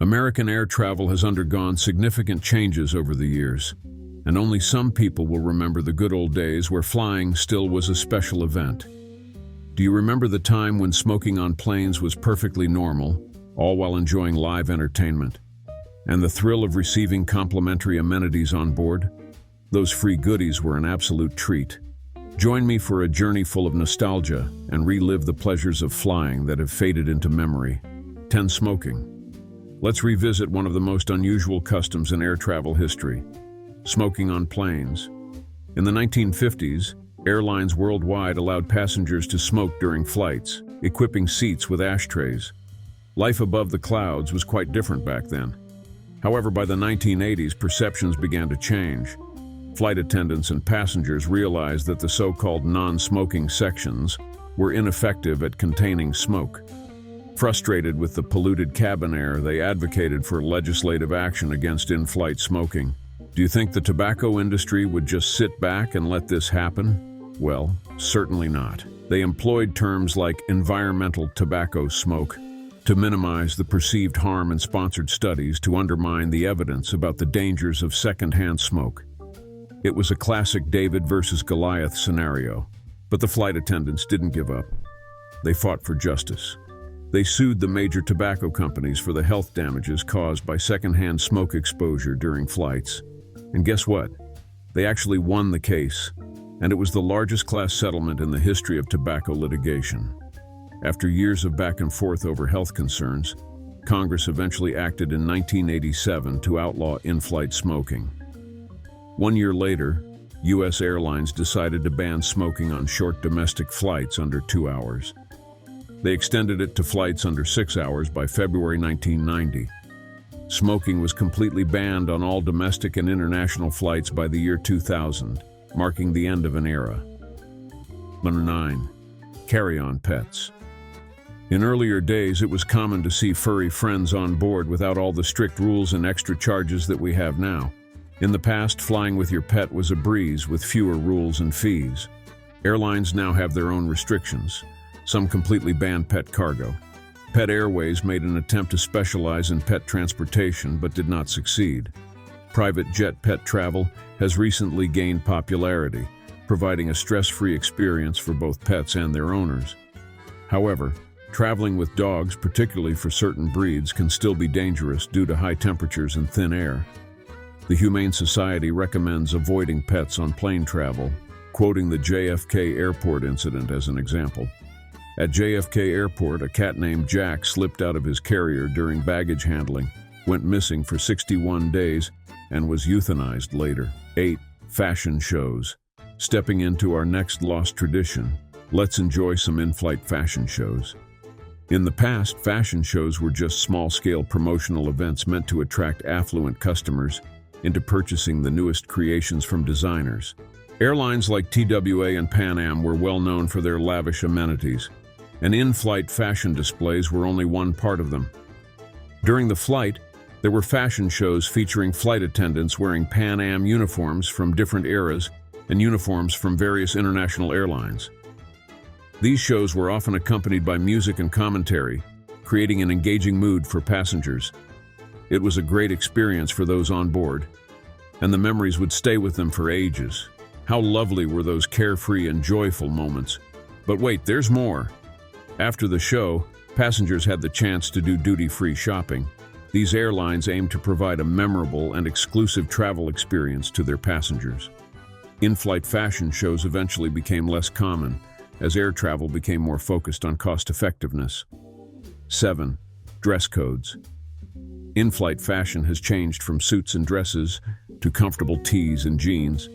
American air travel has undergone significant changes over the years, and only some people will remember the good old days where flying still was a special event. Do you remember the time when smoking on planes was perfectly normal, all while enjoying live entertainment? And the thrill of receiving complimentary amenities on board? Those free goodies were an absolute treat. Join me for a journey full of nostalgia and relive the pleasures of flying that have faded into memory. 10. Smoking. Let's revisit one of the most unusual customs in air travel history: smoking on planes. In the 1950s, airlines worldwide allowed passengers to smoke during flights, equipping seats with ashtrays. Life above the clouds was quite different back then. However, by the 1980s, perceptions began to change. Flight attendants and passengers realized that the so-called non-smoking sections were ineffective at containing smoke. Frustrated with the polluted cabin air, they advocated for legislative action against in-flight smoking. Do you think the tobacco industry would just sit back and let this happen? Well, certainly not. They employed terms like environmental tobacco smoke to minimize the perceived harm, and sponsored studies to undermine the evidence about the dangers of secondhand smoke. It was a classic David versus Goliath scenario, but the flight attendants didn't give up. They fought for justice. They sued the major tobacco companies for the health damages caused by secondhand smoke exposure during flights. And guess what? They actually won the case, and it was the largest class settlement in the history of tobacco litigation. After years of back and forth over health concerns, Congress eventually acted in 1987 to outlaw in-flight smoking. 1 year later, U.S. airlines decided to ban smoking on short domestic flights under 2 hours. They extended it to flights under 6 hours by February 1990. Smoking was completely banned on all domestic and international flights by the year 2000, marking the end of an era. Number 9. Carry-on pets. In earlier days, it was common to see furry friends on board without all the strict rules and extra charges that we have now. In the past, flying with your pet was a breeze with fewer rules and fees. Airlines now have their own restrictions. Some completely ban pet cargo. Pet Airways made an attempt to specialize in pet transportation but did not succeed. Private jet pet travel has recently gained popularity, providing a stress-free experience for both pets and their owners. However, traveling with dogs, particularly for certain breeds, can still be dangerous due to high temperatures and thin air. The Humane Society recommends avoiding pets on plane travel, quoting the JFK Airport incident as an example. At JFK Airport, a cat named Jack slipped out of his carrier during baggage handling, went missing for 61 days, and was euthanized later. 8. Fashion shows. Stepping into our next lost tradition, let's enjoy some in-flight fashion shows. In the past, fashion shows were just small-scale promotional events meant to attract affluent customers into purchasing the newest creations from designers. Airlines like TWA and Pan Am were well known for their lavish amenities, and in-flight fashion displays were only one part of them. During the flight, there were fashion shows featuring flight attendants wearing Pan Am uniforms from different eras and uniforms from various international airlines. These shows were often accompanied by music and commentary, creating an engaging mood for passengers. It was a great experience for those on board, and the memories would stay with them for ages. How lovely were those carefree and joyful moments. But wait, there's more. After the show, passengers had the chance to do duty-free shopping. These airlines aimed to provide a memorable and exclusive travel experience to their passengers. In-flight fashion shows eventually became less common, as air travel became more focused on cost-effectiveness. 7. Dress codes. In-flight fashion has changed from suits and dresses to comfortable tees and jeans,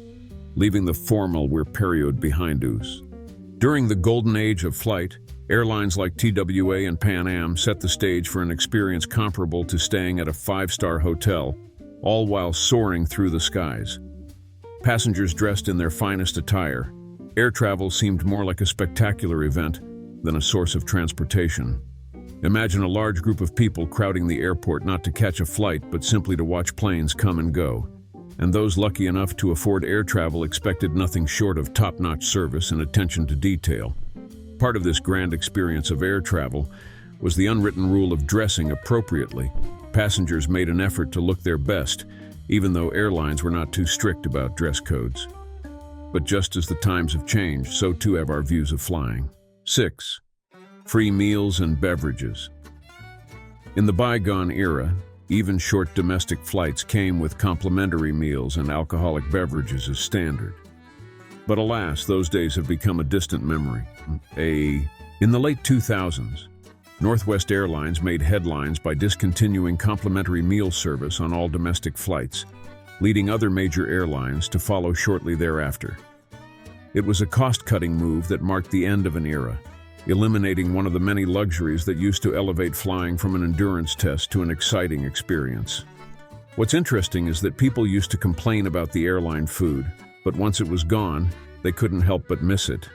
leaving the formal wear period behind us. During the golden age of flight, airlines like TWA and Pan Am set the stage for an experience comparable to staying at a 5-star hotel, all while soaring through the skies. Passengers dressed in their finest attire, air travel seemed more like a spectacular event than a source of transportation. Imagine a large group of people crowding the airport not to catch a flight but simply to watch planes come and go. And those lucky enough to afford air travel expected nothing short of top-notch service and attention to detail. Part of this grand experience of air travel was the unwritten rule of dressing appropriately. Passengers made an effort to look their best, even though airlines were not too strict about dress codes. But just as the times have changed, so too have our views of flying. 6. Free meals and beverages. In the bygone era, even short domestic flights came with complimentary meals and alcoholic beverages as standard. But alas, those days have become a distant memory. In the late 2000s, Northwest Airlines made headlines by discontinuing complimentary meal service on all domestic flights, leading other major airlines to follow shortly thereafter. It was a cost-cutting move that marked the end of an era, eliminating one of the many luxuries that used to elevate flying from an endurance test to an exciting experience. What's interesting is that people used to complain about the airline food, but once it was gone, they couldn't help but miss it.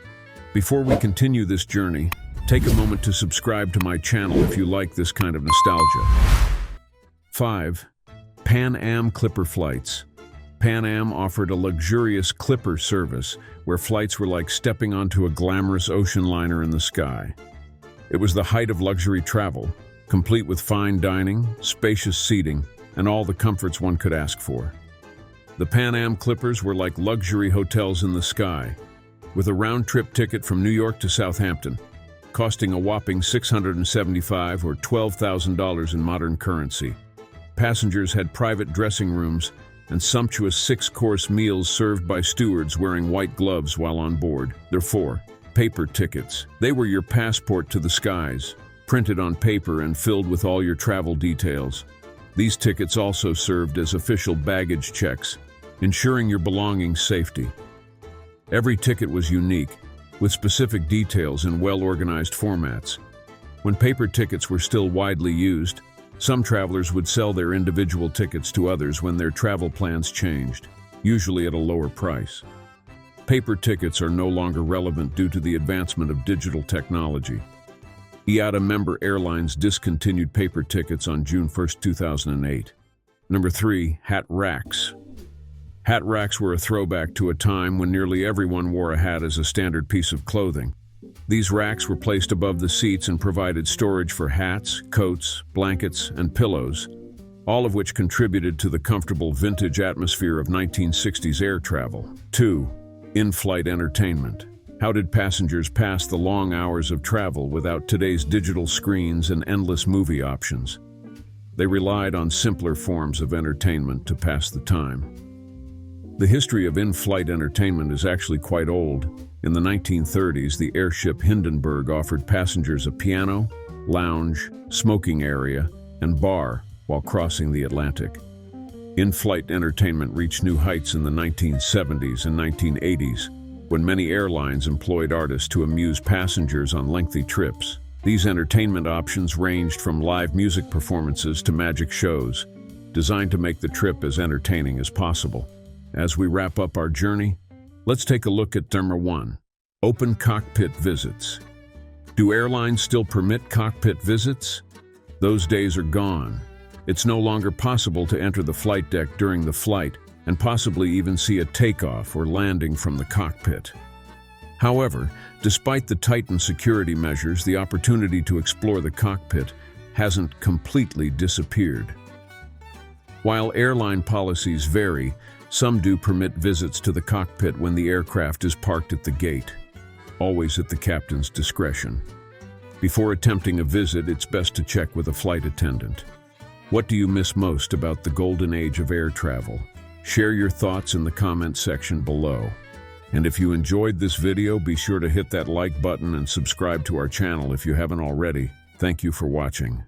Before we continue this journey, take a moment to subscribe to my channel if you like this kind of nostalgia. 5. Pan Am Clipper flights. Pan Am offered a luxurious Clipper service where flights were like stepping onto a glamorous ocean liner in the sky. It was the height of luxury travel, complete with fine dining, spacious seating, and all the comforts one could ask for. The Pan Am Clippers were like luxury hotels in the sky, with a round-trip ticket from New York to Southampton, costing a whopping $675 or $12,000 in modern currency. Passengers had private dressing rooms and sumptuous 6-course meals served by stewards wearing white gloves while on board. Therefore, paper tickets. They were your passport to the skies, printed on paper and filled with all your travel details. These tickets also served as official baggage checks, ensuring your belongings' safety. Every ticket was unique, with specific details in well-organized formats. When paper tickets were still widely used, some travelers would sell their individual tickets to others when their travel plans changed, usually at a lower price. Paper tickets are no longer relevant due to the advancement of digital technology. IATA member airlines discontinued paper tickets on June 1, 2008. Number 3. Hat racks. Hat racks were a throwback to a time when nearly everyone wore a hat as a standard piece of clothing. These racks were placed above the seats and provided storage for hats, coats, blankets, and pillows, all of which contributed to the comfortable vintage atmosphere of 1960s air travel. 2. In-flight entertainment. How did passengers pass the long hours of travel without today's digital screens and endless movie options? They relied on simpler forms of entertainment to pass the time. The history of in-flight entertainment is actually quite old. In the 1930s, the airship Hindenburg offered passengers a piano, lounge, smoking area, and bar while crossing the Atlantic. In-flight entertainment reached new heights in the 1970s and 1980s, when many airlines employed artists to amuse passengers on lengthy trips. These entertainment options ranged from live music performances to magic shows, designed to make the trip as entertaining as possible. As we wrap up our journey, let's take a look at number 1. Open cockpit visits. Do airlines still permit cockpit visits? Those days are gone. It's no longer possible to enter the flight deck during the flight and possibly even see a takeoff or landing from the cockpit. However, despite the tightened security measures, the opportunity to explore the cockpit hasn't completely disappeared. While airline policies vary, some do permit visits to the cockpit when the aircraft is parked at the gate, always at the captain's discretion. Before attempting a visit, it's best to check with a flight attendant. What do you miss most about the golden age of air travel? Share your thoughts in the comment section below. And if you enjoyed this video, be sure to hit that like button and subscribe to our channel if you haven't already. Thank you for watching.